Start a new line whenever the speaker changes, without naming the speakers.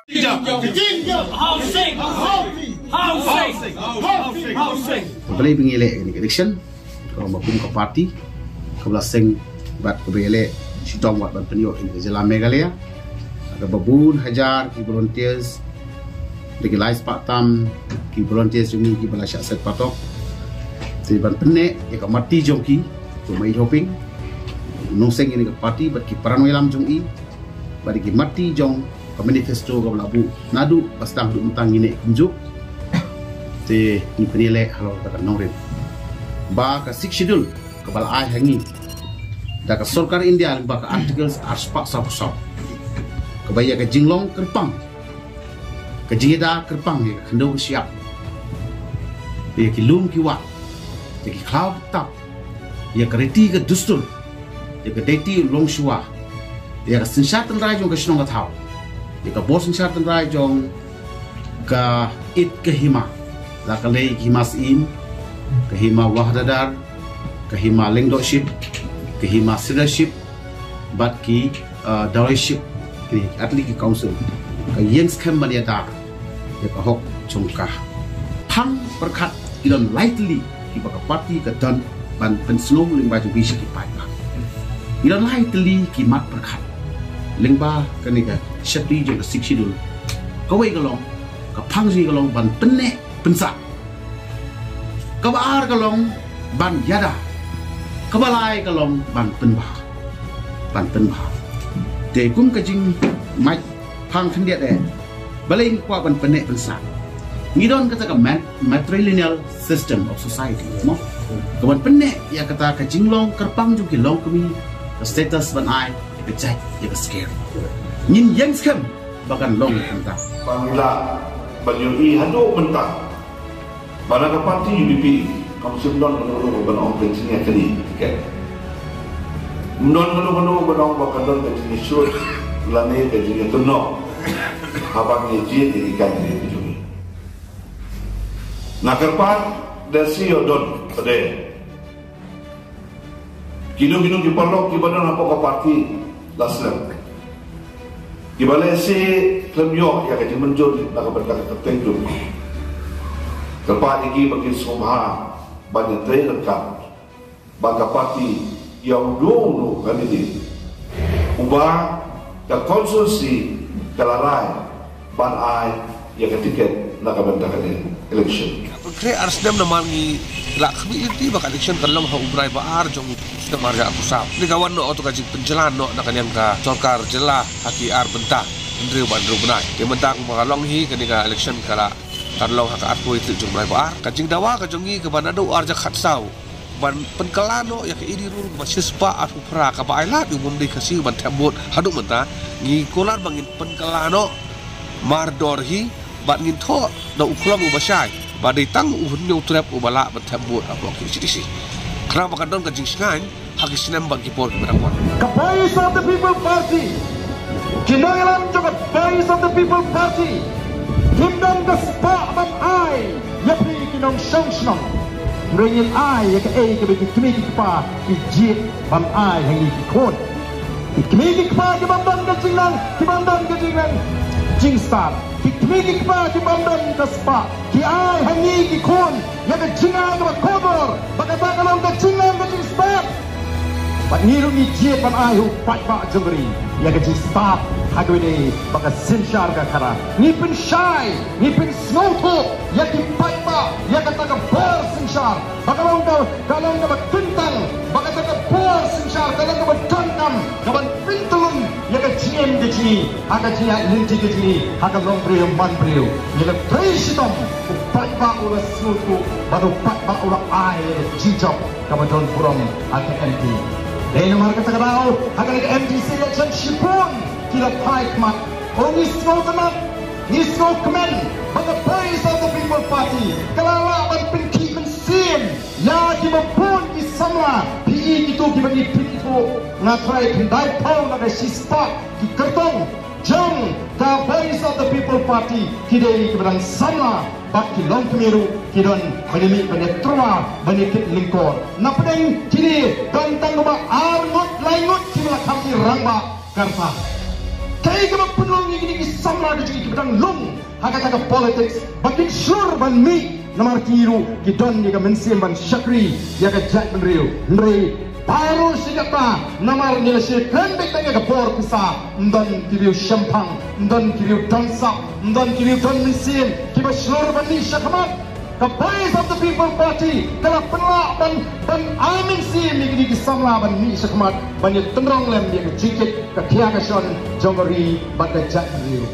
Balai pengilek ni election kalau mapun ke parti kebelah seng bat kebelek sidang buat ban peniok ini Jalan Meghalaya ada babun hajar ki volunteers lagi lais patam ki volunteers jumi ki bala syak set patok si ban penek ya ka mati jongki tu mai hoping nong seng ini ke parti bat ki paranoi lam jongi bari ki mati jong ke manifesto ke belabu nadu pastang du untang ini kunjuk te ni penilek halau kata nongrin ba ka six schedule ke bala ai hangi da ka sarkar India ba ka articles arspak sap ke baya ka jinglong kerpang ke jingeda kerpang ya hendo siap ya ki lum ki wa ya ki cloud tap ya ka reti ke dustur ya ka deti long shua ya ka sinsatan rai jong ka shnong ka thau ya ka bos sinsatan rai jong ka it ke hima la ka lei himas in ke hima wahdadar ke hima lengdoship ke hima leadership bat ki directorship ki atli ki council ka yengs kham maniata ya ka hok chungka phang perkhat idon lightly ki baka party ka dan ban penslo lingba ju bisi ki pai ba idon lightly ki mat perkhat lingba ka ni ka shati jo ka siksi dul ka wei ka long ka phang ji ka long ban penne pensa kabar ka long ban yada kabalai ka long ban penba te kum ka jing mai phang than dia de balai kwa ban penne pensa ngidon kata ka matrilineal system of society mo ka ban penne ya kata ka jinglong kerpang ju ki long kami status ban ai ka jai ya ka scare nin yang skam bagan long kanta
pamila banyui hadu mentang bana ka parti UDP kamu sebelum menurut benong pensinya kini okay menurut benong bakal dan sini shoot lani pensinya tenok habang ye je di kan ni bijumi nakarpan dasi odon ade kilo ki parlok ki badan apa ka parti laslam ki balesi klemyo ya ka jimenjur nak berkat tertentu Kepada ini bagi semua banyak terlengkap bagi parti yang dulu kali ini ubah ke konsulsi kelarai ban ai yang ketika nak bentangkan election.
Kira arsdem namangi lak kami ini bakal election kalau mau ubrai baar jong sudah marga aku sah. Ini kawan no atau kaji penjelan no nak yang ka sorkar jelah haki ar bentang Andrew bandru benai. Yang bentang makalong hi ketika election kala kalau hak aku itu jumlah baar, kacing dawa kajongi ke mana do arja khatsau, ban penkelano ya ke ini ruru masih spa atau pra ke bailat umum di kasih ban tabut haduk menta, ngi kolar bangin penkelano mardorhi, ban ngin tho do uklam ubasai, badai tang uhunnya utrep ubala ban tabut apa kisi. Kenapa kadon kacing singan hak isinem bagi por berangwan.
Voice of the People Party, kinailan juga Voice of the People Party. Himdan ka spa ban ai yapi kinong song ringin ai ya ka e ka bigi kimiki pa ki jit ban ai hangi ki kon kimiki pa ki bandan ka jingnan jing star ki kimiki pa ki bandan ka spa ki ai hangi ki kon ya ka jingan ka kodor baka kalong ka jingan ka jing star Pak niru ni jit ban ai hu pai pa jengri ya ka jing star hagwini baka sinshar ka kara ni pin shai ni pin snowto ya ki paipa ya ka taga bor sinshar baka kalong ka tintang baka taga bor sinshar kalong ka tangkam ka ban pintulun ya ka jiem ke jini aga jia linti ke jini aga long priyo man priyo ya ka presidom paipa ula snowto badu paipa ula ai jijok ka badon purom aga MP dahil naman ka taga rao aga ka MTC election shipon kila paik mat orang nisno teman nisno kemen bagi Voice of the People Party kelala ban pinki mensim ya kita pun di semua PI itu kita di pintu ngatrai pendai pau naga sispa di kertong jam the Voice of the People Party kita di keberan sama baki long kemiru kita menemui penetrua menikit lingkor napedeng kini bantang rumah arngot laingut kini kami rangba karpa Kaya ka penlong ini sama ada juga pedang long hakata ka politics bakin sure ban mi namar kiru kidon ni ka mensim ban syakri ya ka jat ban rio ndre baru sikata namar ni si kendek tanya ka por pisa ndon kiriu shampang ndon kiriu dansa ndon kiriu don mensim kiba sure ban ni syakmat the voice of the people party kala penla ban amin si ni di samla ban mi sakmat ban ye tenrong lem ye ke jikit ke thia ka son jongori ban ka jat rio